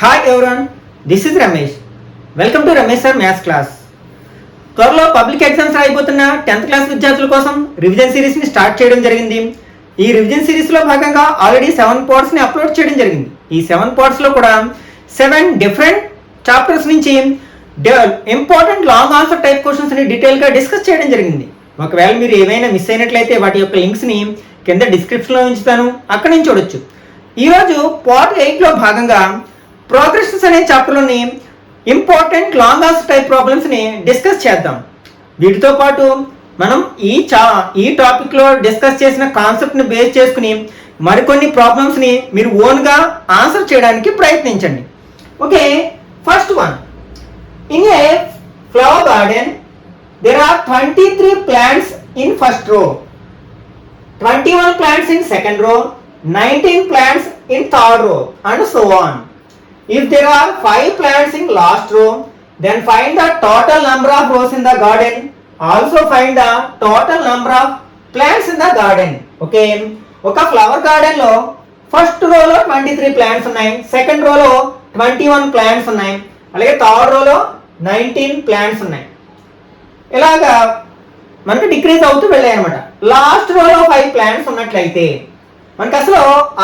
Hi everyone, this is Ramesh. Welcome to Ramesh sir maths class. త్వరలో public exams రాయిపోతున్న 10th class విద్యార్థుల కోసం revision సిరీస్ని start చేయడం జరిగింది. ఈ రివిజన్ సిరీస్లో భాగంగా ఆల్రెడీ 7 పార్ట్స్ని అప్లోడ్ చేయడం జరిగింది. ఈ 7 పార్ట్స్లో కూడా 7 డిఫరెంట్ చాప్టర్స్ నుంచి ఇంపార్టెంట్ లాంగ్ ఆన్సర్ టైప్ క్వశ్చన్స్ని డీటెయిల్గా డిస్కస్ చేయడం జరిగింది. ఒకవేళ మీరు ఏమైనా మిస్ అయినట్లయితే వాటి యొక్క లింక్స్ని కింద డిస్క్రిప్షన్లో ఉంచుతాను, అక్కడి నుంచి చూడొచ్చు. ఈరోజు పార్ట్ 8లో భాగంగా ప్రోగ్రెషన్స్ అనే చాప్టర్లోని ఇంపార్టెంట్ లాంగ్ ఆన్సర్ టైప్ ప్రాబ్లమ్స్ని డిస్కస్ చేద్దాం. వీటితో పాటు మనం ఈ టాపిక్లో డిస్కస్ చేసిన కాన్సెప్ట్ని బేస్ చేసుకుని మరికొన్ని ప్రాబ్లమ్స్ని మీరు ఓన్గా ఆన్సర్ చేయడానికి ప్రయత్నించండి. Okay, first one. In a flower garden there are 23 plants in first row, 21 plants in second row, 19 plants in third row, and so on. If there are 5 plants in last row, then find the total number of rows in the garden. Also find the total number of plants in the garden. Okay, ఒక flower garden లో first రోలో 23 plants ఉన్నాయి, second రోలో 21 plants ఉన్నాయి, అలాగే third రోలో 19 plants ఉన్నాయి. ఇలాగా మనకి డిక్రీజ్ అవుతూ వెళ్ళాయి అనమాట. లాస్ట్ రోలో 5 ప్లాంట్స్ ఉన్నట్లయితే మనకి అసలు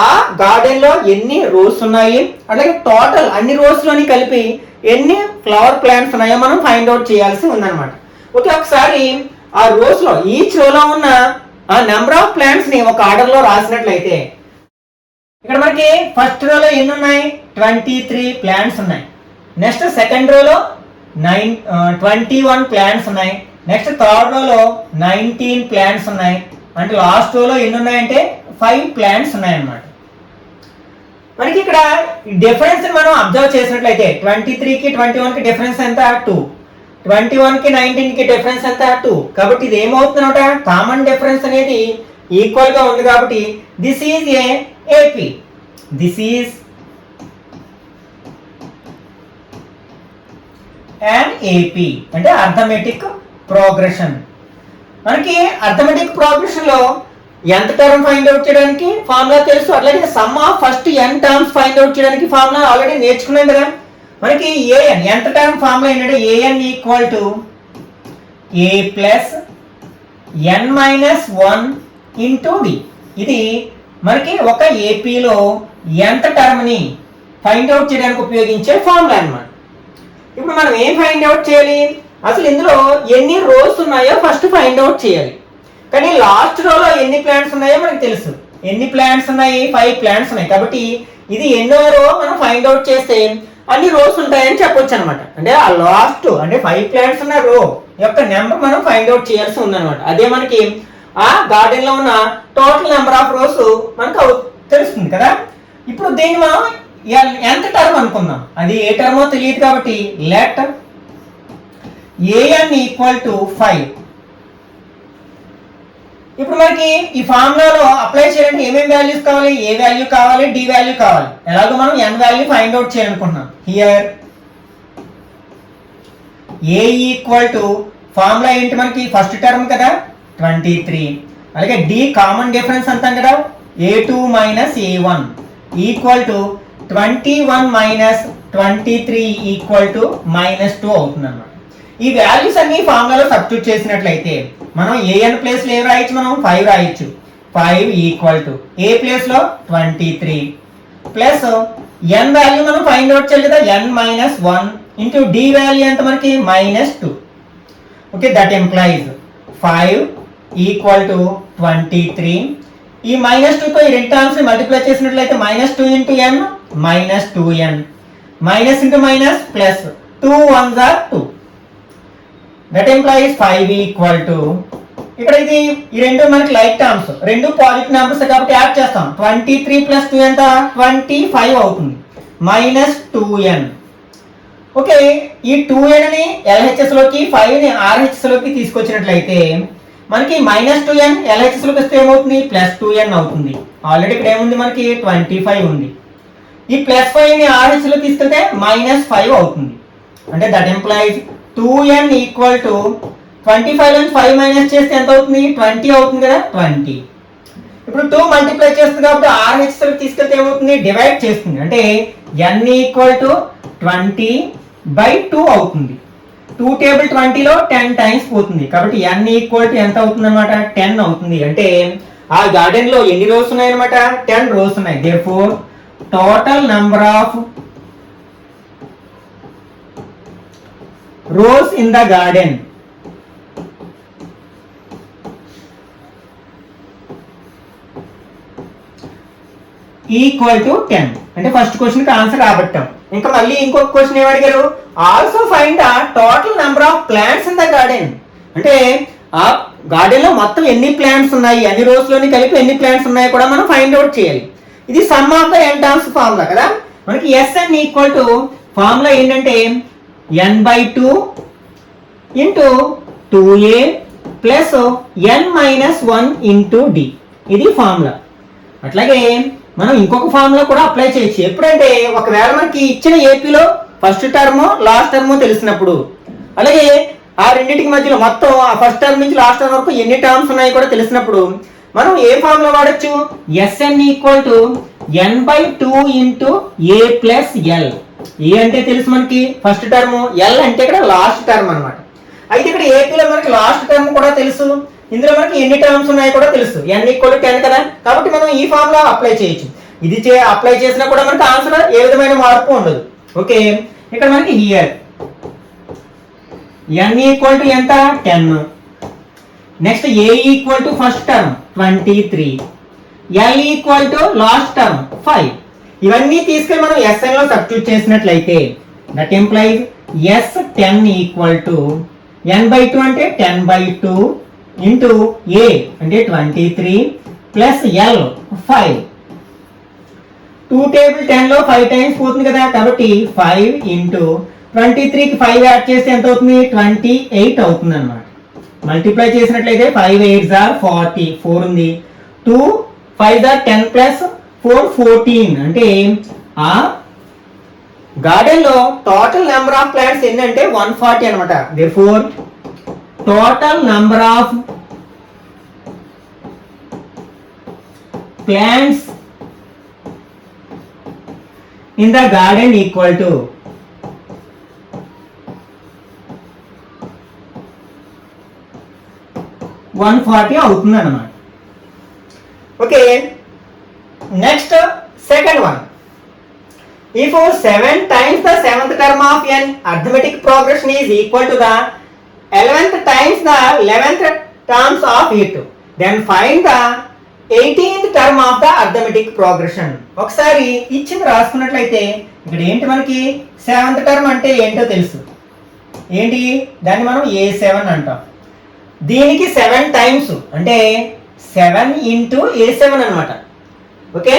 ఆ గార్డెన్ లో ఎన్ని రోస్ ఉన్నాయి, అలాగే టోటల్ అన్ని రోస్ లోని కలిపి ఎన్ని ఫ్లవర్ ప్లాంట్స్ ఉన్నాయో మనం ఫైండ్ అవుట్ చేయాల్సి ఉందన్నమాట. ఓకే, ఒకసారి ఆ రోస్ లో ఈచ్ రోలో ఉన్న ఆ నెంబర్ ఆఫ్ ప్లాంట్స్ ని ఒక ఆర్డర్ లో రాసినట్లయితే ఇక్కడ మనకి ఫస్ట్ రోలో ఎన్ని ఉన్నాయి, 23 ప్లాంట్స్ ఉన్నాయి. నెక్స్ట్ సెకండ్ రోలో 21 ప్లాంట్స్ ఉన్నాయి. నెక్స్ట్ థర్డ్ రోలో 19 ప్లాంట్స్ ఉన్నాయి. అంటే లాస్ట్ రోలో ఎన్ని ఉన్నాయంటే 5 ప్లాంట్స్ ఉన్నాయన్నమాట. మనకి ఇక్కడ డిఫరెన్స్ మనం అబ్జర్వ్ చేసినట్లయితే 23కి 21కి డిఫరెన్స్ ఎంత 2, 21కి 19కి డిఫరెన్స్ ఎంత 2. కాబట్టి ఇది ఏమవుతుందన్నమాట, కామన్ డిఫరెన్స్ అనేది ఈక్వల్ గా ఉంది. కాబట్టి this is a AP, this is and AP అంటే అర్థమెటిక్ ప్రోగ్రెషన్. మనకి అర్థమెటిక్ ప్రోగ్రెషన్ లో ఎంత టర్మ్ ఫైండ్ అవుట్ చేయడానికి ఫార్ములా తెలుసు, అట్లాగే sum of first n terms find out చేయడానికి ఫార్ములా ఆల్రెడీ నేర్చుకున్నాం కదా. మనకి ఏఎన్ ఎంత టర్మ్ ఫార్ములా ఏంటంటే a n equal to a plus n minus 1 into d. ఇది మనకి ఒక ఏపీలో ఎంత టర్మ్ ని ఫైండ్ అవుట్ చేయడానికి ఉపయోగించే ఫార్ములా అన్నమాట. ఇప్పుడు మనం ఏం ఫైండ్ అవుట్ చేయాలి, అసలు ఇందులో ఎన్ని రోస్ ఉన్నాయో ఫస్ట్ ఫైండ్ అవుట్ చేయాలి. కానీ లాస్ట్ రోలో ఎన్ని ప్లాంట్స్ ఉన్నాయో మనకు తెలుసు. ఎన్ని ప్లాంట్స్ ఉన్నాయి, 5 ప్లాంట్స్ ఉన్నాయి. కాబట్టి ఇది ఎన్నో రో మనం ఫైండ్ అవుట్ చేస్తే అన్ని రోస్ ఉంటాయని చెప్పొచ్చు అనమాట. అంటే ఆ లాస్ట్ అంటే 5 ప్లాంట్స్ ఉన్న రో యొక్క నెంబర్ మనం ఫైండ్ అవుట్ చేయాల్సి ఉందన్నమాట. అదే మనకి ఆ గార్డెన్ లో ఉన్న టోటల్ నెంబర్ ఆఫ్ రోస్ మనకు తెలుస్తుంది కదా. ఇప్పుడు దీన్ని మనం ఎంత టర్మ్ అనుకుందాం, అది ఏ టర్మో తెలియదు. కాబట్టి లెట్ ఏఎన్ ఈక్వల్ టు 5. ఇప్పుడు మనకి ఈ ఫార్ములాలో అప్లై చేయాలంటే ఏమేమి వాల్యూస్ కావాలి, ఏ వాల్యూ కావాలి, డి వాల్యూ కావాలి. ఎలాగో మనం ఎన్ వాల్యూ ఫైండ్ అవుట్ చేయాలనుకుంటున్నాం. Here A equal to formula ఏంటి, మనకి ఫస్ట్ టర్మ్ కదా 23, అలాగే డి కామన్ డిఫరెన్స్ అంటాం కదా a2 minus a1 equal to 21 minus 23 equal to -2 అవుతుంది అన్నమాట. ఈ వాల్యూస్ అన్ని ఫార్ములాలో సబ్స్టిట్యూట్ చేసినట్లయితే మనం ఏఎన్ ప్లేస్ లో ఏం రాయొచ్చు, మనం 5 రాయొచ్చు. 5 ఈక్వల్ టు ఏ ప్లేస్ లో 23 ప్లస్ ఎన్ వాల్యూ మనం ఫైండ్ అవుట్ చేయాలి కదా n minus 1 into d value ఎంత మనకి -2. Okay, that implies 5 equal to 23. ఈ -2తో ఈ రెండు టర్మ్స్ ని మల్టిప్లై చేసినట్లయితే -2 into n -2n minus into minus plus 2 1s are 2. That implies 5 equal to ఇక్కడ ఇది ఈ రెండు మనకి లైక్ టర్మ్స్, రెండు పాజిటివ్ నెంబర్స్ కాబట్టి యాడ్ చేస్తాం. 23 ప్లస్ 2 ఎంత 25 అవుతుంది -2n. ఓకే, ఈ 2n ని LHS లోకి 5 ని RHS లోకి తీసుకొచ్చినట్లయితే మనకి -2n LHS లోకి వస్తే ఏమవుతుంది, +2n అవుతుంది. ఆల్రెడీ ఇక్కడ ఏముంది, మనకి 25 ఉంది. ఈ +5 ని RHS లో తీసుకెళ్తే -5 అవుతుంది. అంటే that employees 2n equal to 25 నుంచి 5 మైనస్ చేస్తే ఎంత అవుతుంది, 20 అవుతుంది కదా 20. ఇప్పుడు 2 మల్టిప్లై చేస్తుంది కాబట్టి RHS తీసుకెళ్తే ఏమవుతుంది, డివైడ్ చేస్తుంది. అంటే n = 20/2 అవుతుంది. 2 టేబుల్ 20లో 10 టైమ్స్ పోతుంది కాబట్టి n = ఎంత అవుతుంది అనమాట, 10 అవుతుంది. అంటే ఆ గార్డెన్ లో ఎన్ని రోస్ ఉన్నాయి అనమాట, 10 రోస్ ఉన్నాయి. Therefore total number of rows in the garden equal to 10. అంటే ఫస్ట్ క్వశ్చన్ కి ఆన్సర్ రాబట్టాం. ఇంకా మళ్ళీ ఇంకొక క్వశ్చన్ ఏం అడిగారు, also find the total number of plants in the garden. అంటే ఆ గార్డెన్ లో మొత్తం ఎన్ని ప్లాంట్స్ ఉన్నాయి, అన్ని రోస్ లోని కలిపి ఎన్ని ప్లాంట్స్ ఉన్నాయో కూడా మనం ఫైండ్ అవుట్ చేయాలి. ఇది some of the n terms formula కదా. మనకి Sn = ఫార్ములా ఏంటంటే n/2 × 2a plus n - 1 × d. ఇది ఫార్ములా. అట్లాగే మనం ఇంకొక ఫార్ములా కూడా అప్లై చేయొచ్చు. ఎప్పుడంటే ఒకవేళ మనకి ఇచ్చిన ఏపీలో ఫస్ట్ టర్మ్ లాస్ట్ టర్మ్ తెలిసినప్పుడు, అలాగే ఆ రెండింటికి మధ్యలో మొత్తం ఆ ఫస్ట్ టర్మ్ నుంచి లాస్ట్ టర్మ్ వరకు ఎన్ని టర్మ్స్ ఉన్నాయో కూడా తెలిసినప్పుడు మనం ఏ ఫార్ములా వాడచ్చు, Sn = n/2 × a plus l. ఏ అంటే తెలుసు మనకి ఫస్ట్ టర్మ్, ఎల్ అంటే ఇక్కడ లాస్ట్ టర్మ్ అనమాట. అయితే ఇక్కడ ఏపీలో మనకి లాస్ట్ టర్మ్ కూడా తెలుసు, ఇందులో మనకి ఎన్ని టర్మ్స్ ఉన్నాయో కూడా తెలుసు. n = 10 కదా, కాబట్టి మనం ఈ ఫార్ములా అప్లై చేయొచ్చు. ఇది అప్లై చేసినా కూడా మనకి ఆన్సర్ ఏ విధమైన మార్పు ఉండదు. ఓకే, ఇక్కడ మనకి హియర్ n = ఎంత, 10. Next a = first term 23, l = last term 5. ఇవన్నీ తీసుకెళ్ళి మనం Sn లో సబ్స్టిట్యూట్ చేసినట్లయితే దట్ ఇంప్లైజ్ S10 = n/2 అంటే 10/2 ఇంటూ a అంటే 23 ప్లస్ l 5. 2 టేబుల్ 10లో 5 టైమ్స్ పోతుంది కదా, కాబట్టి 5 × 23కి 5 యాడ్ చేస్తే ఎంత అవుతుంది, 28 అవుతుంది అనమాట. మల్టిప్లై చేసినట్లయితే 5 8s are 40, 4 ఉంది. 2 5s are 10 ప్లస్ 4 14. అంటే ఆ గార్డెన్ లో టోటల్ నెంబర్ ఆఫ్ ప్లాంట్స్ ఎన్ని అంటే 140 అనమాట. Therefore total number of plants in the garden equal to 140 అవుతుంది అన్నమాట. Okay, next second one. If 7 times the 7th term of n arithmetic progression is equal to the 11th times the 11th terms of it, then find the 18th term of the arithmetic progression. ఒకసారి ఇచ్చింది రాసుకున్నట్లయితే ఇక్కడ ఏంటి, మనకి 7th term అంటే ఏంటో తెలుసు. ఏంటి, దాన్ని మనం a7 అంటాం. దీనికి 7 టైమ్స్ అంటే 7 × a7 అనమాట. Okay,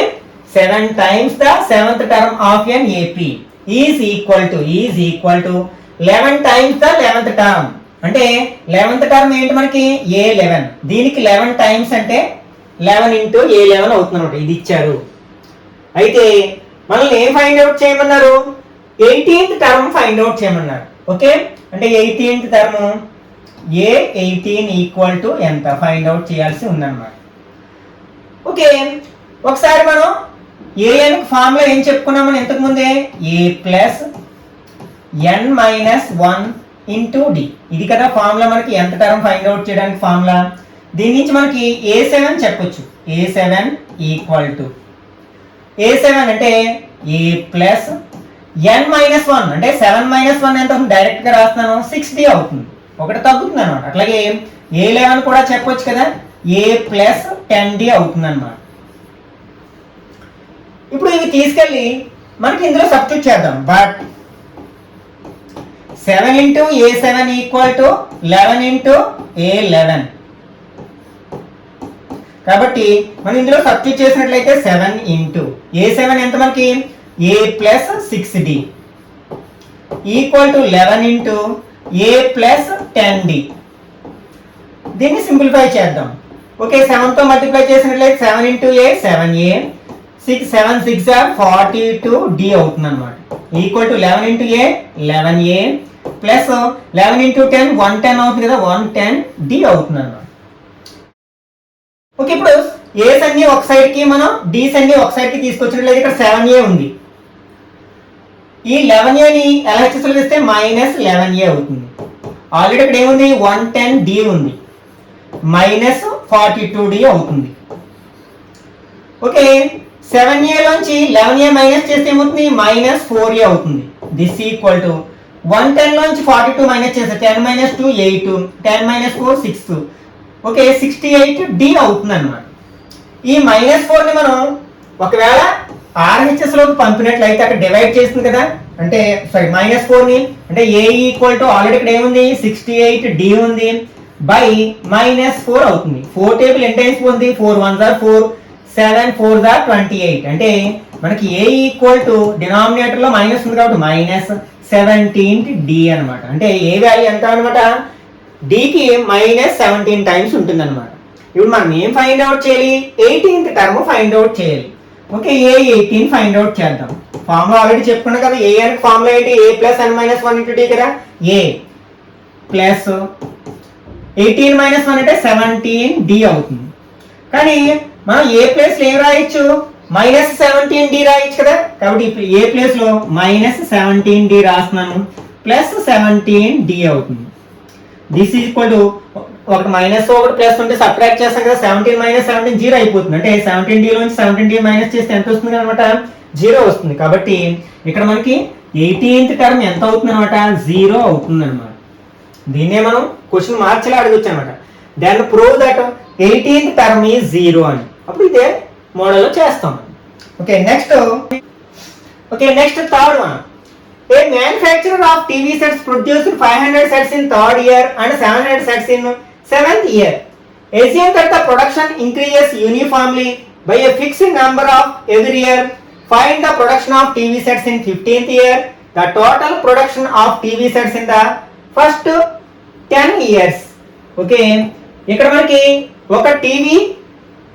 7 times the 7th term of an AP is equal to 11 times the 11th term. అంటే 11th టర్మ్ ఏంటి మనకి a11. దీనికి 11 టైమ్స్ అంటే 11 × a11 అవుతుంది అనమాట. ఇది ఇచ్చారు. అయితే మనల్ని ఏం ఫైండ్ అవుట్ చేయమన్నారు, 18th టర్మ్ ఫైండ్ అవుట్ చేయమన్నారు. ఓకే, అంటే 18th టర్మ్ a18 = ఎంత ఫైండ్ అవుట్ చేయాల్సి ఉందన్నమాట. ఓకే, ఒకసారి మనం an ఫార్ములా ఏం చెప్పుకున్నామని ఇంతకు ముందే, a ప్లస్ n - 1 × d. ఇది కదా ఫార్ములా, మనకి ఎంత టర్మ్ ఫైండ్ అవుట్ చేయడానికి ఫార్ములా. దీని నుంచి మనకి a7 చెప్పొచ్చు. a7 అంటే a ప్లస్ n - 1 అంటే 7 - 1 ఎంత అవుతుంది, డైరెక్ట్ గా రాస్తున్నాను 6d అవుతుంది, ఒకటి తగ్గుతుంది అనమాట. అట్లాగే a11 కూడా చెప్పొచ్చు కదా, a ప్లస్ 10d అవుతుంది అనమాట. ఇప్పుడు ఇవి తీసుకెళ్ళి మనకి ఇందులో సబ్స్టిట్యూట్ చేద్దాం. But 7 × a7 = 11 × a11. కాబట్టి మనం ఇందులో సబ్స్టిట్యూట్ చేసినట్లయితే 7 × a7 ఎంత మనకి a plus 6d = 11 × a plus 10d. దీన్ని సింప్లిఫై చేద్దాం. ఓకే, 7 తో మల్టిప్లై చేసినట్లయితే 7 × a 7a, 7 6 are 42d అవుతుంది అనమాట. Equal to 11 × a 11a plus 11 × 10 110 అవుతుంది కదా, 110d అవుతుంది అనమాట. ఓకే, ఇప్పుడు ఏస్ అన్ని ఒక సైడ్కి మనం డీస్ అన్ని ఒక సైడ్కి తీసుకొచ్చినట్లయితే ఇక్కడ 7a ఉంది. ఈ 11aని LHSలో వేస్తే -11a అవుతుంది. ఆల్రెడీ ఇక్కడ ఏముంది 110d ఉంది, -42d అవుతుంది. ఓకే, 7a లోంచి 11a మైనస్ చేస్తే ఏమవుతుంది -4a అవుతుంది. దిస్ ఈక్వల్ టు 110 లోంచి 42 మైనస్ చేస్తే 10 - 2 8, 10 - 4 6. ఓకే, 68d అవుతుంది అన్నమాట. ఈ -4ని మనం ఒకవేళ RHS లోకి పంపినట్లయితే అక్కడ డివైడ్ చేస్తుంది కదా, అంటే సారీ -4ని అంటే a ఈక్వల్ టు ఆల్రెడీ ఇక్కడ ఏముంది 68d ఉంది బై -4 అవుతుంది. 4 టేబుల్ ఎన్ని టైమ్స్ పోతుంది, 4 1s are 4, 7 4s are 28. అంటే మనకి a ఈక్వల్ టు డినామినేటర్ లో మైనస్ ఉంది కాబట్టి -17d అనమాట. అంటే ఏ వాల్యూ ఎంత అనమాట, dకి -17 టైమ్స్ ఉంటుంది అనమాట. ఇప్పుడు మనం ఏం ఫైండ్ అవుట్ చేయాలి, 18th టర్మ్ ఫైండ్ అవుట్ చేయాలి. ఓకే, a18 ఫైండ్ అవుట్ చేద్దాం. ఫార్ములా ఆల్రెడీ చెప్పుకున్నాం కదా, a అని ఫార్ములా ఏంటి, a + n - 1 × d కదా, a ప్లస్ 18 - 1 అంటే 17d అవుతుంది. కానీ మనం ఏ ప్లేస్ లో ఏం రాయొచ్చు, -17d రాయొచ్చు కదా. కాబట్టి ఇప్పుడు ఏ ప్లేస్ లో -17d రాస్తున్నాను, +17d అవుతుంది. దిస్ ఈక్వల్ టు ఒకటి మైనస్ ఒకటి ప్లస్ ఉంటే సబ్ట్రాక్ట్ చేస్తాం కదా, 17 - 17 0 అయిపోతుంది. అంటే 17d లోంచి 17d మైనస్ చేస్తే ఎంత వస్తుంది అనమాట, 0 వస్తుంది. కాబట్టి ఇక్కడ మనకి 18th టర్మ్ ఎంత అవుతుంది అనమాట, 0 అవుతుంది అనమాట. దీన్నే మనం క్వశ్చన్ మార్చిలా అడగొచ్చు అనమాట. Then prove that 18th term is 0 అని. అప్పుడు ఇదే మోడల్లో చేస్తాం. Okay, next third one. A manufacturer of TV sets produced 500 sets in third year and 700 sets in 7th year. Assume that the production increases uniformly by a fixed number of every year. Find the production of TV sets in 15th year. The total production of TV sets in the first 10 years. Okay, ఇక్కడ మనకి ఒక TV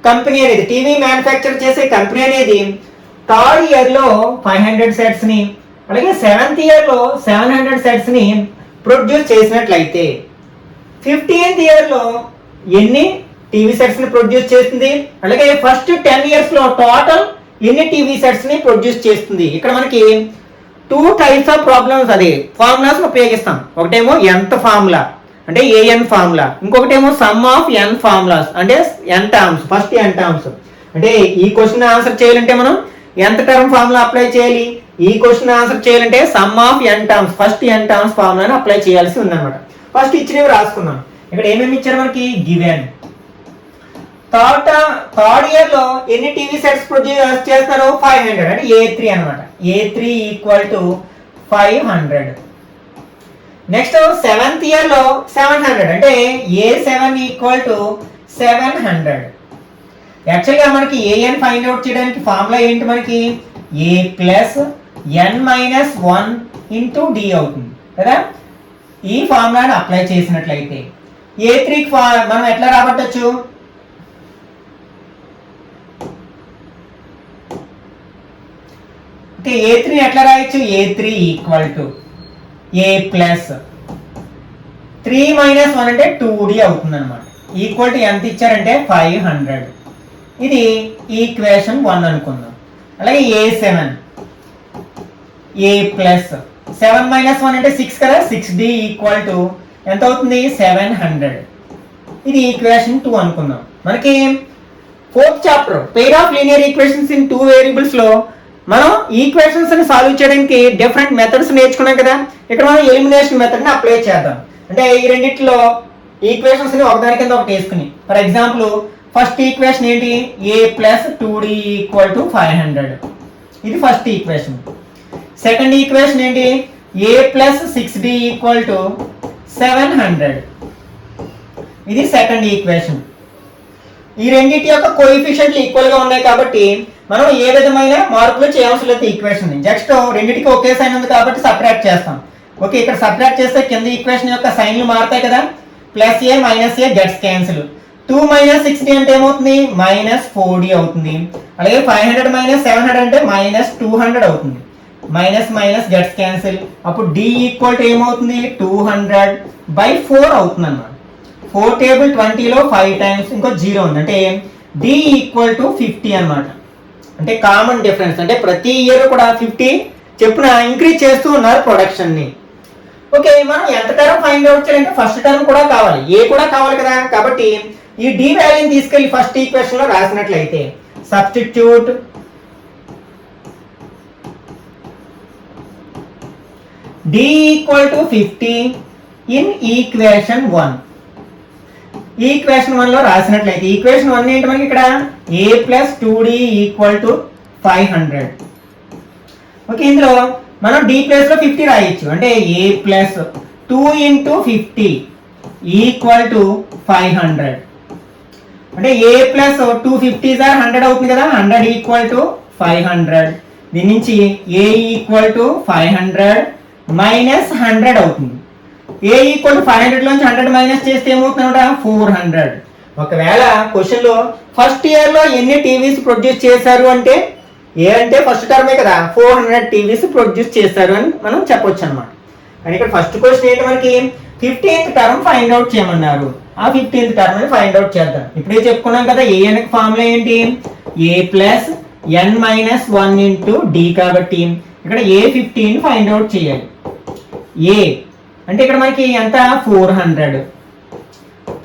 company అనేది, TV manufacture చేసే company అనేది third year లో 500 sets ని అలాగే 7th year లో 700 సెట్స్ ని ప్రొడ్యూస్ చేసినట్లయితే 15th ఇయర్ లో ఎన్ని టీవీ సెట్స్ ని ప్రొడ్యూస్ చేస్తుంది, అలాగే ఫస్ట్ 10 ఇయర్స్ లో టోటల్ ఎన్ని టీవీ సెట్స్ ని ప్రొడ్యూస్ చేస్తుంది. ఇక్కడ మనకి 2 టైప్స్ ఆఫ్ ప్రాబ్లమ్స్ అది ఫార్ములాస్ ఉపయోగిస్తాం. ఒకటేమో ఎంత ఫార్ములా అంటే an ఫార్ములా, ఇంకొకటేమో సమ్ ఆఫ్ n ఫార్ములాస్ అంటే n terms. First n terms అంటే ఈ క్వశ్చన్ ఆన్సర్ చేయాలంటే మనం ఎంత టర్మ్ ఫార్ములా అప్లై చేయాలి, ఈ క్వశ్చన్ ఆన్సర్ చేయాలంటే sum of n terms first n terms ఫార్ములాని అప్లై చేయాల్సి ఉందన్నమాట. ఫస్ట్ ఇచ్చినవి రాసుకున్నాం. ఇక్కడ ఏమేమి ఇచ్చారు మనకి, గివెన్ థర్డ్ ఇయర్ లో ఎన్ని టీవీ సెట్స్ ప్రొడ్యూస్ చేస్తారు, 500 అంటే A3 అనమాట. A3 equal to 500. Next 7th year లో 700 అంటే A7 ఈక్వల్ టు 700. యాక్చువల్గా మనకి an ఫైండ్ అవుట్ చేయడానికి ఫార్ములా ఏంటి, మనకి a plus n minus 1 into d అవుతుంది కదా. ఈ ఫార్ములాని అప్లై చేసినట్లయితే A3కి మనం ఎట్లా రాబట్టచ్చు, A3 ఎట్లా రాయొచ్చు, A3 equal to a plus 3 minus 1 అంటే 2d అవుతుంది అనమాట. ఈక్వల్ టు ఎంత ఇచ్చారంటే 500. ఇది ఈక్వేషన్ 1 అనుకుందాం. అలాగే A7 a ప్లస్ 7 మైనస్ 1 అంటే 6 కదా, 6d ఈక్వల్ టు ఎంత అవుతుంది 700. ఇది ఈక్వేషన్ 2 అనుకుందాం. మనకి 4th chapter pair of linear equations in 2 variables లో మనం ఈక్వేషన్స్ ని సాల్వ్ చేయడానికి డిఫరెంట్ మెథడ్స్ నేర్చుకున్నాం కదా. ఇక్కడ మనం ఎలిమినేషన్ మెథడ్ ని అప్లై చేద్దాం. అంటే ఈ రెండిట్లో ఈక్వేషన్స్ ని ఒకదాని కింద ఒకటి వేసుకుని, ఫర్ ఎగ్జాంపుల్ ఫస్ట్ ఈక్వేషన్ ఏంటి, a plus 2d equal to 500. ఇది ఫస్ట్ ఈక్వేషన్. సెకండ్ ఈక్వేషన్ ఏంటి, a plus 6d equal to 700. ఇది సెకండ్ ఈక్వేషన్. ఈ రెండింటి యొక్క కోఎఫిషియెంట్లు ఈక్వల్ గా ఉన్నాయి కాబట్టి మనం ఏ విధమైన మార్పులు చేయవలసిన లేదు ఈక్వేషన్ ని. జస్ట్ రెండింటికి ఒకే సైన్ ఉంది కాబట్టి సబ్ట్రాక్ట్ చేస్తాం. ఓకే, ఇక్కడ సబ్ట్రాక్ట్ చేస్తే కింద ఈక్వేషన్ యొక్క సైన్లు మారుతాయి కదా, plus a minus a gets cancel. 2 minus 6d అంటే ఏమవుతుంది, -4d అవుతుంది. అలాగే 500 మైనస్ 700 అంటే -200 అవుతుంది. Minus minus gets cancel. అప్పుడు d ఈక్వల్ టు ఏమవుతుంది, 200/4 అవుతుంది అన్నమాట. 4 టేబుల్ 20లో 5 టైమ్స్ ఇంకో 0 ఉంది అంటే డి ఈక్వల్ టు 50 అనమాట. అంటే కామన్ డిఫరెన్స్, అంటే ప్రతి ఇయర్ కూడా 50 చెప్పున ఇంక్రీజ్ చేస్తూ ఉన్నారు ప్రొడక్షన్ని. ఓకే, మనం ఎంత టర్మ్ ఫైండ్ అవుట్ చేయాలంటే ఫస్ట్ టర్మ్ కూడా కావాలి, ఏ కూడా కావాలి కదా. కాబట్టి ఈ డి వాల్యూని తీసుకెళ్లి ఫస్ట్ ఈక్వేషన్ లో రాసినట్లయితే substitute d equal to 50 in equation 1. Equation 1 లో రాసినట్లయితే ఈక్వేషన్ 1 ఏంటి మనకి ఇక్కడ a plus 2d equal to 500. Okay, ఇందులో మనం d ప్లేస్ లో 50 రాయొచ్చు. అంటే a plus 2 into 50 equal to 500. అంటే a ప్లస్ 250 100 అవుతుంది కదా, 100 ఈక్వల్ టు 500. దీని నుంచి a ఈక్వల్ టు 500 మైనస్ 100 అవుతుంది. a ఈక్వల్ టు 500 లోంచి 100 మైనస్ చేస్తే ఏమవుతుందన్నమాట 400. ఒకవేళ క్వశ్చన్ లో ఫస్ట్ ఇయర్ లో ఎన్ని టీవీస్ ప్రొడ్యూస్ చేశారు అంటే ఏ అంటే ఫస్ట్ టర్మే కదా, 400 టీవీస్ ప్రొడ్యూస్ చేశారు అని మనం చెప్పొచ్చు అనమాట. కానీ ఇక్కడ ఫస్ట్ క్వశ్చన్ ఏంటి మనకి 15th టర్మ్ ఫైండ్ అవుట్ చేయమన్నారు. ఆ 15th టర్మ్ ని ఫైండ్ అవుట్ చేద్దాం. ఇప్పుడే చెప్పుకున్నాం కదా ఏ అనే ఫార్ములా ఏంటి a plus n minus 1 into d. కాబట్టి ఇక్కడ a 15 ఫైండ్ అవుట్ చేయాలి. a అంటే ఇక్కడ మనకి ఎంత 400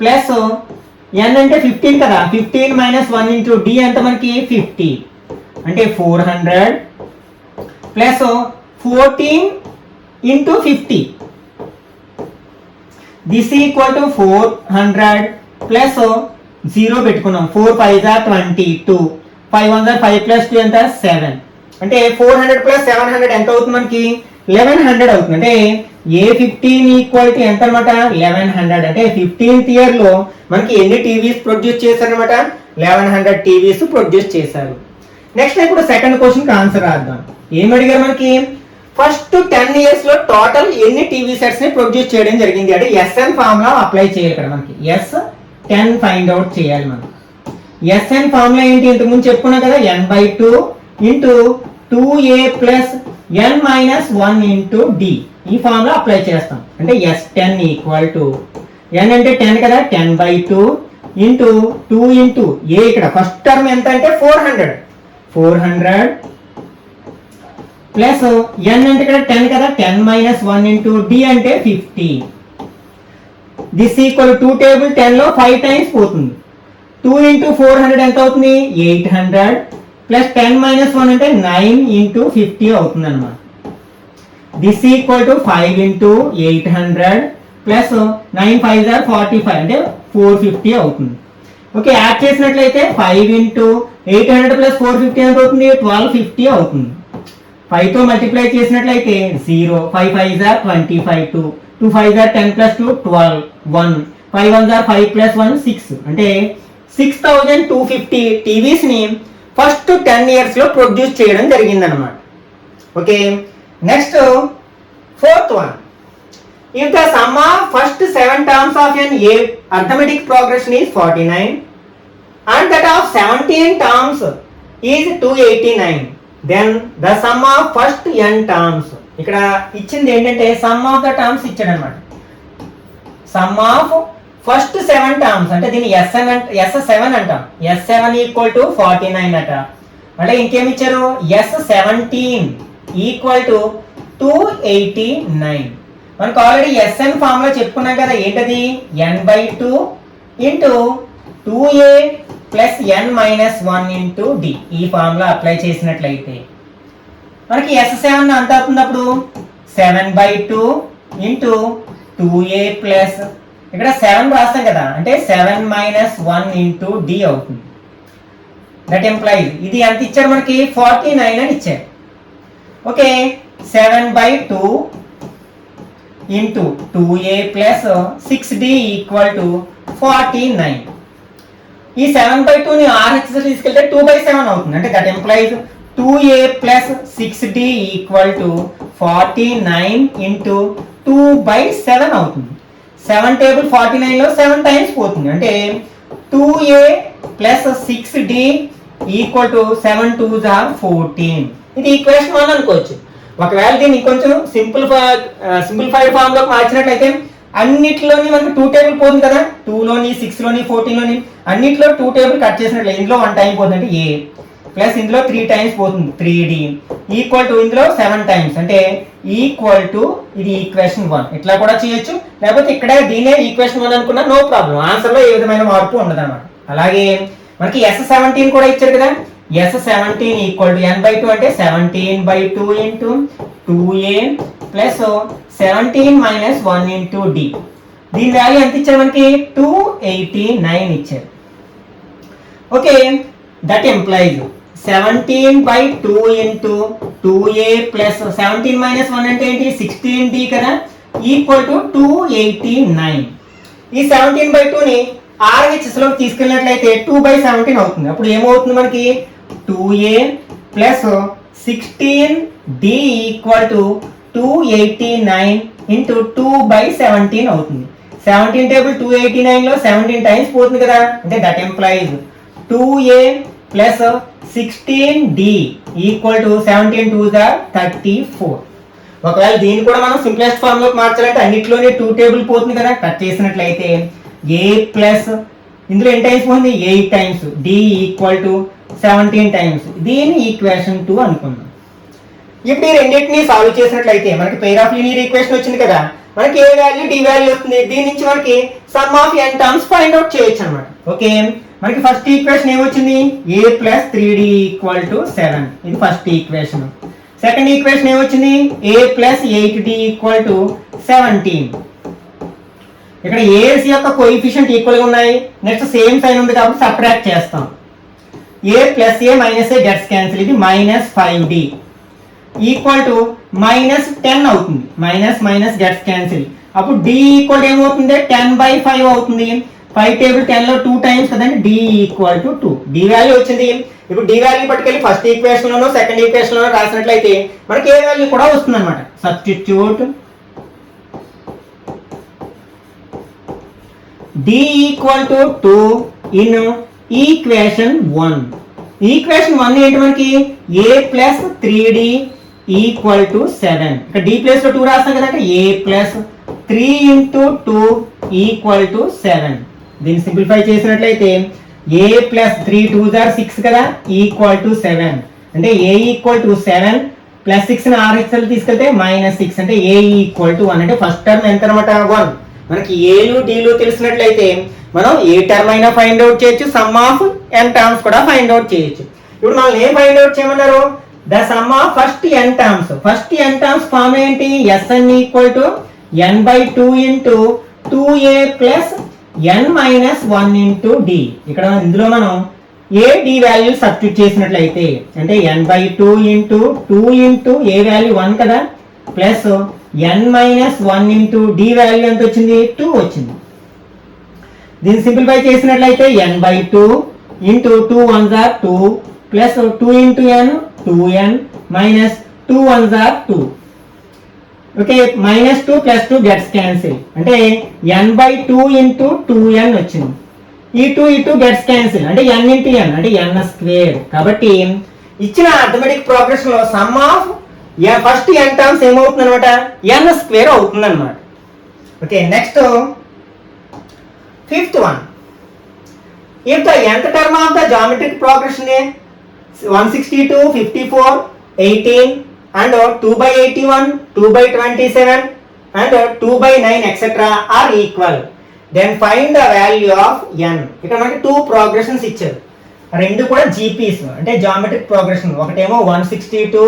ప్లస్ n అంటే 15 కదా, 15 మైనస్ 1 ఇంటూ డి ఎంత మనకి 50 అంటే 400 plus 14 into 50 this equal to 400 plus 0 పెట్టుకున్నాం. 4 5 22, 5 1 5 ప్లస్ 2 ఎంత 7. అంటే 400 ప్లస్ 700 ఎంత అవుతుంది మనకి 1100 అవుతుంది. అంటే A15 ఈక్వల్ టు ఎంత అనమాట 1100. అంటే 15th ఇయర్ లో మనకి ఎన్ని టీవీస్ ప్రొడ్యూస్ చేశారనమాట 1100 టీవీస్ ప్రొడ్యూస్ చేశారు. నెక్స్ట్ ఇప్పుడు సెకండ్ క్వశ్చన్ కి ఆన్సర్ రాద్దాం. ఏం అడిగారు మనకి ఫస్ట్ 10 ఇయర్స్ లో టోటల్ ఎన్ని టీవీ సెట్స్ ని ప్రొడ్యూస్ చేయడం జరిగింది అంటే ఎస్ఎన్ ఫార్ములా అప్లై చేయాలి. ఇక్కడ మనకి S10 ఫైండ్ అవుట్ చేయాలి. మనం ఎస్ఎన్ ఫార్ములా ఏంటి ఇంతకుముందు చెప్పుకున్నాం కదా n/2 into 2a plus n minus 1 into d. ఈ ఫార్ములా అప్లై చేస్తాం. అంటే S10 ఈక్వల్ టు n అంటే 10 కదా, 10/2 ఇంటూ 2 ఇంటూ a. ఇక్కడ ఫస్ట్ టర్మ్ ఎంత అంటే 400 ప్లస్ n అంటే ఇక్కడ 10 కదా, 10 మైనస్ 1 ఇంటూ డి అంటే 50. దిస్ ఈక్వల్ 2 టేబుల్ 10 లో 5 టైమ్స్ పోతుంది. 2 ఇంటూ 400 ఎంత అవుతుంది 800 ప్లస్ 10 మైనస్ 1 అంటే 9 ఇంటూ 50 అవుతుంది అనమాట. This equal to 5 into 800 plus 9 5 45 అంటే 450 అవుతుంది. ఓకే, యాడ్ చేసినట్లయితే 5 ఇంటూ 800 ప్లస్ 450 ఎంత అవుతుంది 1250 అవుతుంది. 5 తో మల్టిప్లై చేసినట్లయితే 0, 5 5 25, 2 5 10 ప్లస్ 2 12, 1, 5 1 5 ప్లస్ 1 6 అంటే 6250 టీవీస్ ని ఫస్ట్ 10 ఇయర్స్ లో ప్రొడ్యూస్ చేయడం జరిగింది అనమాట. Okay, next fourth one. If the sum of first 7 terms of an arithmetic progression is 49 and that of 17 terms is 289, then the sum of first n terms. ఇక్కడ ఇచ్చింది ఏంటంటే some of the terms ఇచ్చాడు అనమాట. Some of first 7 terms అంటే దీన్ని S7 అంటాం. S7 equal to 49 అట. అంటే ఇంకేమి ఇచ్చారు S17 ఈక్వల్ టు 289. మనకు ఆల్రెడీ SN ఫార్ములా చెప్పుకున్నాం కదా, ఏంటది n/2 into 2a plus n minus 1 into d. ఈ ఫార్ములా అప్లై చేసినట్లయితే మనకి S7 అంత అవుతుంది. అప్పుడు 7/2 ఇంటూ 2a ప్లస్ ఇక్కడ 7 రాస్తాం కదా, అంటే 7 మైనస్ 1 ఇంటూ డి అవుతుంది. దట్ ఎంప్లాయిస్ ఇది ఎంత ఇచ్చారు మనకి 49 అని ఇచ్చారు. Okay, 7/2 into 2a plus 6d equal to 49. ఈ 7/2 ని RHS తీసుకెళ్తే 2/7 అవుతుంది. అంటే that employees 2a plus 6d equal to 49 into 2/7 అవుతుంది. 7 టేబుల్ 49 లో 7 టైమ్స్ పోతుంది. అంటే 2a plus 6d equal to 7 2s are 14. ఇది ఈక్వేషన్ 1 అనుకోవచ్చు. ఒకవేళ దీన్ని కొంచెం సింప్లిఫైడ్ ఫామ్ లోకి మార్చినట్లయితే అన్నిట్లోని మనకి 2 టేబుల్ పోతుంది కదా, 2లోని 6లోని 14లోని అన్నిట్లో 2 టేబుల్ కట్ చేసినట్లు ఇందులో 1 టైం పోతుంది అంటే ఏ, ప్లస్ ఇందులో 3 టైమ్స్ పోతుంది 3d, ఈక్వల్ టు ఇందులో 7 టైమ్స్ అంటే ఈక్వల్ టు ఇది ఈక్వేషన్ 1. ఇట్లా కూడా చేయొచ్చు, లేకపోతే ఇక్కడ దీనే ఈక్వేషన్ 1 అనుకున్నా నో ప్రాబ్లం, ఆన్సర్లో ఏ విధమైన మార్పు ఉండదు అనమాట. అలాగే మనకి S17 కూడా ఇచ్చారు కదా, S17 ఈక్వల్ టు n/2 అంటే 17/2 into 2a plus 17 minus 1 into d. దీని వాల్యూ ఎంత ఇచ్చారు మనకి 289 ఇచ్చారు. Okay, that employees 17/2 into 2a plus 17 minus 1 అంటే ఏంటి 16d కదా, ఈక్వల్ టు 289. ఈ 17/2ని RHS లోకి తీసుకెళ్ళినట్లయితే 2/17 అవుతుంది. అప్పుడు ఏమవుతుంది మనకి 2a plus 16d equal to 289 into 2/17 అవుతుంది. 17 టేబుల్ 289లో 17 టైమ్స్ పోతుంది కదా, అంటే that employees 2a plus 16d equal to 17 2 34. ఒకవేళ దీన్ని కూడా మనం సింప్లెస్ట్ ఫార్మ్ లోకి మార్చాలంటే అన్నిట్లోనే 2 టేబుల్ పోతుంది కదా, కట్ చేసినట్లయితే a ప్లస్ ఇందులో ఎన్ని టైమ్స్ పోతుంది 8 times, d equal to 17 times. దీన్ని ఈక్వేషన్ 2 అనుకుందాం. ఇప్పుడు ఈ రెండింటిని సాల్వ్ చేసినట్లయితే మనకి పెయిర్ ఆఫ్ లీనియర్ ఈక్వేషన్ వచ్చింది కదా, మనకి ఏ వాల్యూ డి వాల్యూ వస్తుంది. దీని నుంచి మనకి some of n terms find out చేయొచ్చు అనమాట. ఓకే, మనకి ఫస్ట్ ఈక్వేషన్ ఏమొచ్చింది a plus 3d equal to 7, ఇది ఫస్ట్ ఈక్వేషన్. సెకండ్ ఈక్వేషన్ ఏమొచ్చింది a plus 8d equal to 17. ఇక్కడ ఏస్ యొక్క కోఎఫిషియంట్ ఈక్వల్ గా ఉన్నాయి, నెక్స్ట్ సేమ్ సైన్ ఉంది కాబట్టి సబ్ట్రాక్ట్ చేస్తాం. a plus a minus a gets cancel, ఇది minus 5d equal to minus 10 అవుతుంది. మైనస్ మైనస్ గెట్స్ క్యాన్సిల్, అప్పుడు d ఈక్వల్ ఏమవుతుంది 10/5 అవుతుంది. 5 టేబుల్ 10లో 2 టైమ్స్ కదండి, d equal to 2. d value వచ్చింది. ఇప్పుడు d వాల్యూ పట్టుకెళ్ళి ఫస్ట్ ఈక్వేషన్ లోనో సెకండ్ ఈక్వేషన్ లోనో రాసినట్లయితే మనకి ఏ వాల్యూ కూడా వస్తుంది అనమాట. Substitute d equal to 2 in equation 1. Equation 1 ఏంటి మనకి a plus 3d equal to 7. ఇక్కడ d ప్లేస్ లో 2 రాస్తాం కదా, a plus 3 into 2 equal to 7. దీన్ని సింప్లిఫై చేసినట్లయితే a ప్లస్ 3 2 6 కదా, ఈక్వల్ టు 7. అంటే a ఈక్వల్ టు 7 ప్లస్ 6 ని RHS తీసుకెళ్తే మైనస్ 6 అంటే a ఈక్వల్ టు 1. అంటే ఫస్ట్ టర్మ్ ఎంత అనమాట 1. మనకి ఏలు డీలు తెలిసినట్లయితే మనం ఏ టర్మ్ అయినా ఫైండ్ అవుట్ చేయొచ్చు, సమ్ ఆఫ్ n టర్మ్స్ కూడా ఫైండ్ అవుట్ చేయొచ్చు. ఇప్పుడు మనం ఏం ఫైండ్ అవుట్ చేయమన్నారు, the sum of first n terms. First n terms form ఏంటి Sn equal to n/2 into 2a plus n minus 1 into d. ఇక్కడ ఇందులో మనం a d వాల్యూ సబ్స్టిట్యూట్ చేసినట్లయితే అంటే n/2 into 2 into a value 1 కదా, plus n minus 1 into d value ఎంత వచ్చింది 2 వచ్చింది. దీన్ని సింప్లిఫై చేసినట్లయితే n/2 into 2 1s are 2 plus 2 into n 2n minus 2 1s are 2. Okay, minus 2 plus 2 gets cancel అంటే n/2 into 2n వచ్చింది. ఈ 2 gets cancel అంటే n ఇంటూ n అంటే n స్క్వేర్. కాబట్టి ఇచ్చిన అర్థమెటిక్ ప్రోగ్రెషన్ లో some of first n terms ఏమవుతుంది అనమాట n స్క్వేర్ అవుతుంది అనమాట. Okay, next fifth one. If the nth term of the geometric progression is 162, 54, 18 and 2/81, 2/27 and 2/9 etc. are equal, then find the value of n. ఇక్కడ మనకి 2 progressions ఇచ్చారు, రెండు కూడా GPs అంటే జామెట్రిక్ ప్రోగ్రెషన్. ఒకటేమో 162,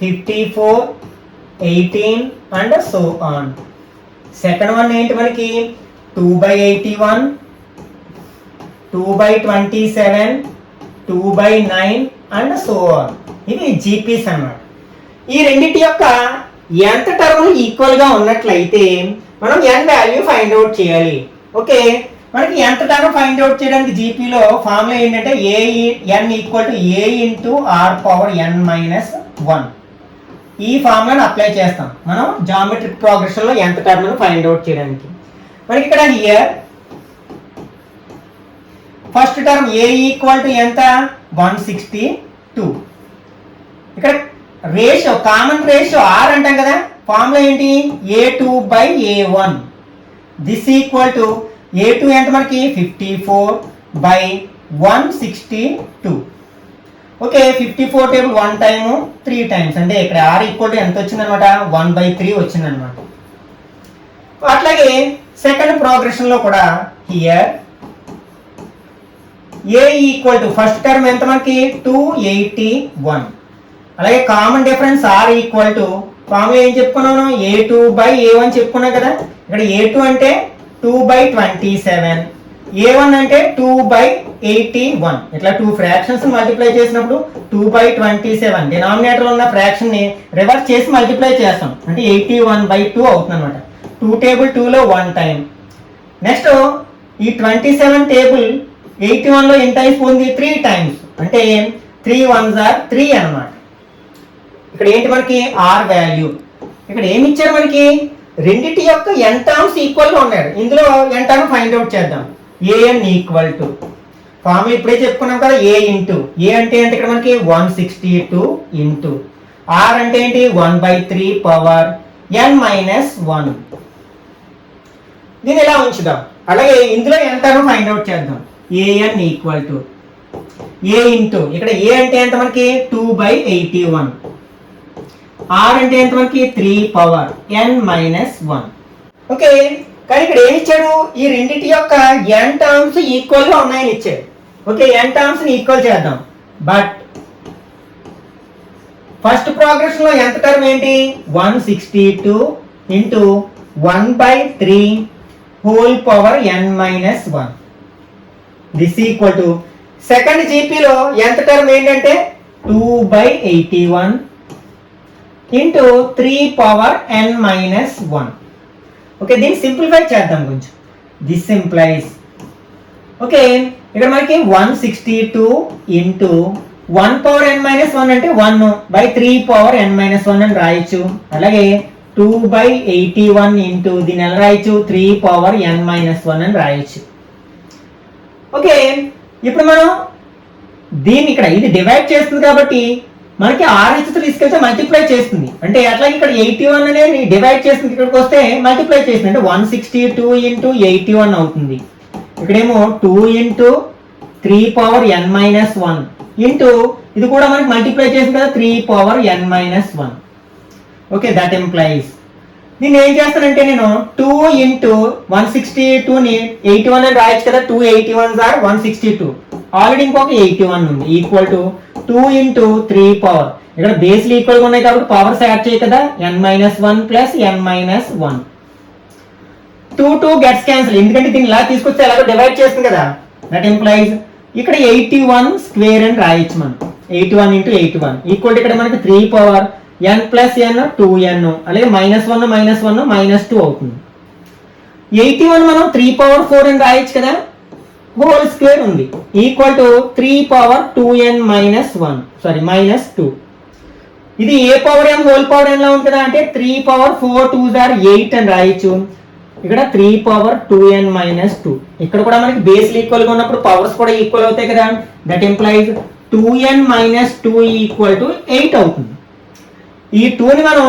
54, 18 and so on. Second one ఏంటి మనకి 2/81, 2/27, 2/9 and so on. ఇవి జీపీస్ అన్నమాట. ఈ రెండింటి యొక్క nth టర్మ్ ఈక్వల్ గా ఉన్నట్లయితే మనం n వాల్యూ ఫైండ్ అవుట్ చేయాలి. ఓకే, మనకి nth టర్మ్ ఫైండ్ అవుట్ చేయడానికి జీపీలో ఫార్ములా ఏంటంటే n equal to a into r power n minus 1. ఈ ఫార్ములాను అప్లై చేస్తాం మనం జామెట్రిక్ ప్రోగ్రెషన్ లో nth టర్మ్ ను ఫైండ్ అవుట్ చేయడానికి. మనకి ఇక్కడ here first term a equal to ఎంత 162. ఇక్కడ రేషియో కామన్ రేషియో r అంటాం కదా, ఫార్ములా ఏంటి a2/a1. This equal to A2 ఎంత మనకి 54/162. ఓకే, 54 టేబుల్ 1 టైము 3 టైమ్స్ అంటే ఇక్కడ R ఈక్వల్ టు ఎంత వచ్చిందనమాట 1/3 వచ్చిందనమాట. అట్లాగే సెకండ్ ప్రోగ్రెషన్ లో కూడా here A equal to first term ఎంత మనకి 281. అలాగే common difference R equal to formula ఏం చెప్పుకున్నాను A2/A1 చెప్పుకున్నాం కదా. ఇక్కడ A2 అంటే 2/27, A1 అంటే 2/81. ఇట్లా 2 ఫ్రాక్షన్స్ మల్టిప్లై చేసినప్పుడు 2/27 డినామినేటర్ ఉన్న ఫ్రాక్షన్ ని రివర్స్ చేసి మల్టిప్లై చేస్తాం అంటే 81/2 అవుతుంది అనమాట. 2 టేబుల్ 2లో 1 టైం. నెక్స్ట్ ఈ 27 టేబుల్ 81 లో ఎన్ని టైమ్స్ పోతుంది 3 టైమ్స్ అంటే 3 1s are 3 అనమాట. ఇక్కడ ఏంటి మనకి R వాల్యూ. ఇక్కడ ఏమి ఇచ్చారు మనకి రెండిటి యొక్క n టర్మ్స్ ఈక్వల్ గా ఉన్నాయి. ఇందులో n టర్మ్ ఫైండ్ అవుట్ చేద్దాం. an ఈక్వల్ టు ఫార్ములా ఇప్పుడే చెప్పుకున్నాం కదా A ఇంటూ A అంటే ఏంటి ఇక్కడ మనకి 162 ఇంటూ R అంటే ఏంటి 1/3 పవర్ n మైనస్ 1. దీన్ని ఇలా ఉంచుదాం. అలాగే ఇందులో n టర్మ్ ఫైండ్ అవుట్ చేద్దాం. an equal to A into ఇక్కడ A అంటే ఎంత మనకి 2/81, R అంటే ఎంత మనకి 3 పవర్ n మైనస్ 1. ఓకే, కానీ ఇక్కడ ఏమి ఇచ్చాడు ఈ రెండింటి యొక్క n టర్మ్స్ ఈక్వల్ గా ఉన్నాయని ఇచ్చాడు. ఓకే, n టర్మ్స్ ని ఈక్వల్ చేద్దాం. బట్ ఫస్ట్ ప్రోగ్రెషన్ లో ఎంత టర్మ్ ఏంటి 162 into 1/3 whole power n minus 1. This equal to second జీపీలో ఎంత టర్మ్ ఏంటంటే 2/81 into 3 power n minus 1. Okay, దీన్ని సింప్లిఫై చేద్దాం కొంచెం. దిస్ ఇంప్లైస్ ఓకే ఇక్కడ మనకి 162 ఇంటూ 1 పవర్ n మైనస్ 1 అంటే 1/3 పవర్ n మైనస్ 1 అని రాయొచ్చు. అలాగే 2/81 ఇంటూ దీన్ని ఎలా రాయొచ్చు 3 పవర్ n మైనస్ 1 అని రాయొచ్చు. ఓకే, ఇప్పుడు మనం దీన్ని ఇక్కడ ఇది డివైడ్ చేస్తుంది కాబట్టి మనకి RHS తీసుకెళ్తే మల్టిప్లై చేస్తుంది. అంటే అట్లాగే ఇక్కడ 81 అనేది డివైడ్ చేస్తుంది, ఇక్కడికి వస్తే మల్టిప్లై చేస్తుంది అంటే 162 ఇంటూ 81 అవుతుంది. ఇక్కడేమో 2 into 3 power n minus 1 into ఇది కూడా మనకి మల్టిప్లై చేస్తుంది కదా 3 power n minus 1. Okay, that implies దీన్ని ఏం చేస్తానంటే నేను 2 ఇంటూ 162ని 81 అని రాయొచ్చు కదా. 2 81s are 162. ఆల్రెడీ ఇంకొక 81 ఉంది ఈక్వల్ టు 2 ఇంటూ 3 పవర్. ఇక్కడ బేస్లు ఈక్వల్ గా ఉన్నాయి కాబట్టి పవర్స్ యాడ్ చేయ కదా n minus 1 plus n minus 1. 2 gets cancel ఎందుకంటే దీన్ని ఇలా తీసుకొస్తే ఎలాగో డివైడ్ చేస్తుంది కదా. దట్ ఇంప్లైజ్ ఇక్కడ 81 స్క్వేర్ అని రాయొచ్చు మనం. 81 ఇంటూ 81 ఈక్వల్ టు ఇక్కడ మనకి 3 power n plus n 2n అలాగే -1 -1 -2 అవుతుంది. 81 మనం 3 పవర్ 4 అని రాయొచ్చు కదా. హోల్ స్క్వేర్ ఉంది equal to 3 power 2n minus 1 sorry minus 2. ఇది a power m whole power n లా ఉంది కదా అంటే 3 పవర్ 4 2s are 8 అని రాయొచ్చు. ఇక్కడ 3 పవర్ 2n మైనస్ 2. ఇక్కడ కూడా మనకి బేస్లు ఈక్వల్ గా ఉన్నప్పుడు పవర్స్ కూడా ఈక్వల్ అవుతాయి కదా. That implies 2n minus 2 equal to 8 అవుతుంది. ఈ 2ని మనం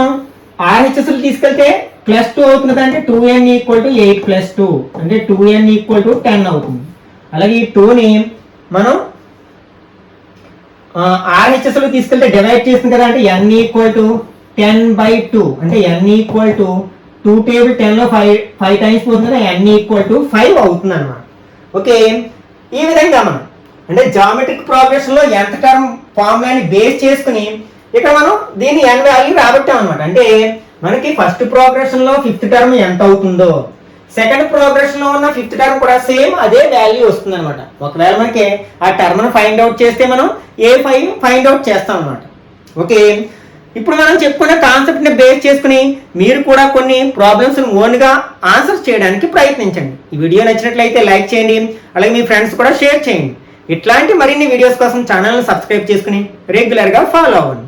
RHS తీసుకెళ్తే ప్లస్ 2 అవుతుంది కదా అంటే 2n ఈక్వల్ టు 8 ప్లస్ 2 అంటే 2n ఈక్వల్ టు 10 అవుతుంది. అలాగే ఈ 2ని మనం RHS తీసుకెళ్తే డివైడ్ చేస్తుంది కదా అంటే n ఈక్వల్ టు 10/2 అంటే n ఈక్వల్ టు 2 టేబుల్ 10 లో 5 టైమ్స్ పోతుంది కదా n ఈక్వల్ టు 5 అవుతుంది అన్నమాట. ఓకే, ఈ విధంగా మనం అంటే జామెట్రిక్ ప్రోగ్రెషన్ లో nth టర్మ్ ఫార్ములాని బేస్ చేసుకుని ఇక్కడ మనం దీని n వాల్యూ రాబట్టాం అనమాట. అంటే మనకి ఫస్ట్ ప్రోగ్రెషన్ లో 5th టర్మ్ ఎంత అవుతుందో సెకండ్ ప్రోగ్రెషన్ లో ఉన్న 5th టర్మ్ కూడా సేమ్ అదే వాల్యూ వస్తుంది అనమాట. ఒకవేళ మనకి ఆ టర్మ్ ను ఫైండ్ అవుట్ చేస్తే మనం A5 ఫైండ్ అవుట్ చేస్తాం అనమాట. ఓకే, ఇప్పుడు మనం చెప్పుకున్న కాన్సెప్ట్ ని బేస్ చేసుకుని మీరు కూడా కొన్ని ప్రాబ్లమ్స్ ఓన్ గా ఆన్సర్ చేయడానికి ప్రయత్నించండి. ఈ వీడియో నచ్చినట్లయితే లైక్ చేయండి, అలాగే మీ ఫ్రెండ్స్ కూడా షేర్ చేయండి. ఇట్లాంటి మరిన్ని వీడియోస్ కోసం ఛానల్ ని సబ్స్క్రైబ్ చేసుకుని రెగ్యులర్ గా ఫాలో అవ్వండి.